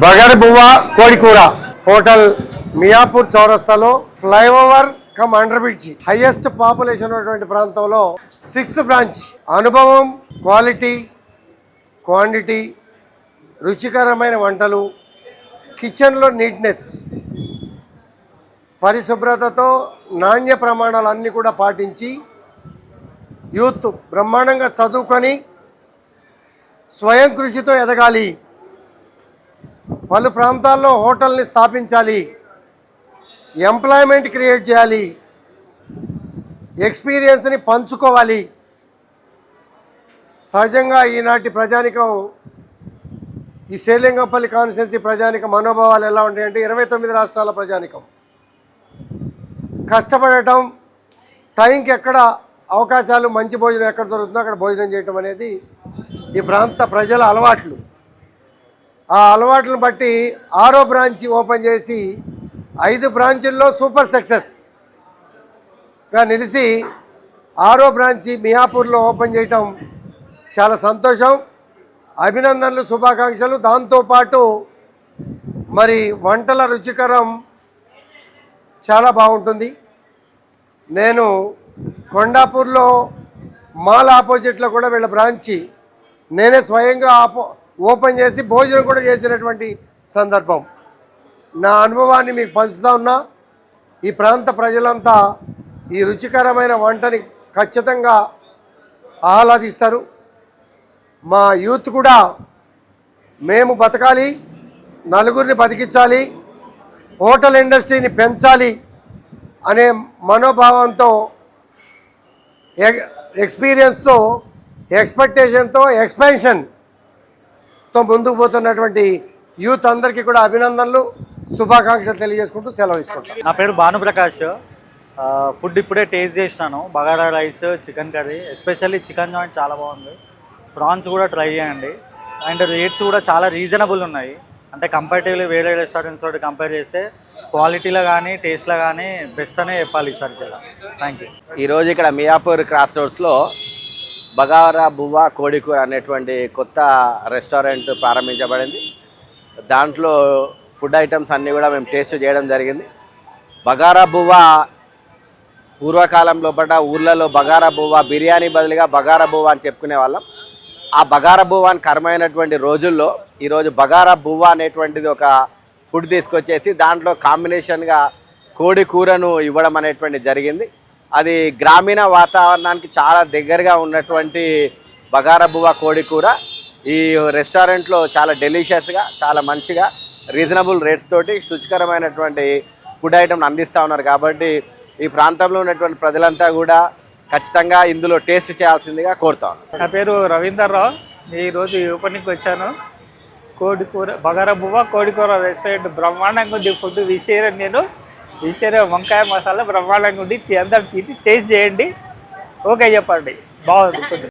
Bugger బువ్వ కోడికూర hotel Miyapur చౌరస్తాలో flyover come under bridge highest population ఉన్నటువంటి ప్రాంతంలో 6th బ్రాంచ్. అనుభవం, క్వాలిటీ, క్వాంటిటీ, రుచికరమైన వంటలు, కిచెన్లో నీట్నెస్, పరిశుభ్రతతో నాణ్య ప్రమాణాలన్నీ కూడా పాటించి యూత్ బ్రహ్మాండంగా చదువుకొని స్వయం కృషితో ఎదగాలి. పలు ప్రాంతాల్లో హోటల్ని స్థాపించాలి, ఎంప్లాయ్మెంట్ క్రియేట్ చేయాలి, ఎక్స్పీరియన్స్ని పంచుకోవాలి. సహజంగా ఈనాటి ప్రజానికం, ఈ శ్రీలింగంపల్లి కాన్స్టిట్యున్సీ ప్రజానిక మనోభావాలు ఎలా ఉంటాయంటే 29 రాష్ట్రాల ప్రజానికం కష్టపడటం, టైంకి ఎక్కడ అవకాశాలు, మంచి భోజనం ఎక్కడ దొరుకుతుందో అక్కడ భోజనం చేయటం అనేది ఈ ప్రాంత ప్రజల అలవాట్లు. ఆ అలవాట్లను బట్టి 6వ బ్రాంచ్ ఓపెన్ చేసి 5 బ్రాంచుల్లో సూపర్ సక్సెస్గా నిలిచి 6వ బ్రాంచి మియాపూర్లో ఓపెన్ చేయటం చాలా సంతోషం. అభినందనలు, శుభాకాంక్షలు. దాంతోపాటు మరి వంటల రుచికరం చాలా బాగుంటుంది. నేను కొండాపూర్లో మాల్ ఆపోజిట్లో కూడా వీళ్ళ బ్రాంచి నేనే స్వయంగా ఓపెన్ చేసి భోజనం కూడా చేసినటువంటి సందర్భం. నా అనుభవాన్ని మీకు పంచుతా ఉన్నా. ఈ ప్రాంత ప్రజలంతా ఈ రుచికరమైన వంటని ఖచ్చితంగా ఆహ్లాదిస్తారు. మా యూత్ కూడా మేము బతకాలి, నలుగురిని బతికించాలి, హోటల్ ఇండస్ట్రీని పెంచాలి అనే మనోభావంతో, ఎక్స్పీరియన్స్తో, ఎక్స్పెక్టేషన్తో, ఎక్స్పాన్షన్తో ముందుకు పోతున్నటువంటి యూత్ అందరికీ కూడా అభినందనలు, శుభాకాంక్షలు తెలియజేసుకుంటూ సెలవు తీసుకుంటాను. నా పేరు భానుప్రకాష్. ఫుడ్ ఇప్పుడే టేస్ట్ చేసినాను. Bagara rice, chicken curry, especially chicken joint చాలా బాగుంది. ప్రాన్స్ కూడా ట్రై చేయండి. అండ్ రేట్స్ కూడా చాలా రీజనబుల్ ఉన్నాయి. అంటే కంపారిటివ్లీ వేరే రెస్టారెంట్స్ తోటి కంపేర్ చేస్తే క్వాలిటీలో కానీ టేస్ట్లో కానీ బెస్ట్ అనే చెప్పాలి ఈసారికి. Thank you. ఈరోజు ఇక్కడ మియాపూర్ క్రాస్ రోడ్స్లో బగారా బువ్వ కోడికూర అనేటువంటి కొత్త రెస్టారెంట్ ప్రారంభించబడింది. దాంట్లో ఫుడ్ ఐటమ్స్ అన్నీ కూడా మేము టేస్ట్ చేయడం జరిగింది. బగారా బువ్వ పూర్వకాలం లోపల ఊర్లలో బగారా బువ్వ బిర్యానీ బదులుగా బగారా బువ్వ అని చెప్పుకునే వాళ్ళం. ఆ బగారా బువ్వ అని కరమైనటువంటి రోజుల్లో ఈరోజు బగారా బువ్వ అనేటువంటిది ఒక ఫుడ్ తీసుకొచ్చేసి దాంట్లో కాంబినేషన్గా కోడి కూరను ఇవ్వడం అనేటువంటిది జరిగింది. అది గ్రామీణ వాతావరణానికి చాలా దగ్గరగా ఉన్నటువంటి బగారా బువ్వ కోడి కూర ఈ రెస్టారెంట్లో చాలా డెలిషియస్గా, చాలా మంచిగా, రీజనబుల్ రేట్స్ తోటి రుచికరమైనటువంటి ఫుడ్ ఐటమ్ని అందిస్తూ ఉన్నారు. కాబట్టి ఈ ప్రాంతంలో ఉన్నటువంటి ప్రజలంతా కూడా ఖచ్చితంగా ఇందులో టేస్ట్ చేయాల్సిందిగా కోరుతాను. నా పేరు రవీందర్ రావు. ఈరోజు ఓపెనింగ్కి వచ్చాను. కోడికూర బగారా బువ్వ కోడికూర రెస్టారెంట్ బ్రహ్మాండంగా ఉంది. ఫుడ్ వెజిటేరియన్ వంకాయ మసాలా బ్రహ్మాండంగా ఉంది. అందరు తిని టేస్ట్ చేయండి, ఓకే చెప్పండి, బాగుంది ఫుడ్.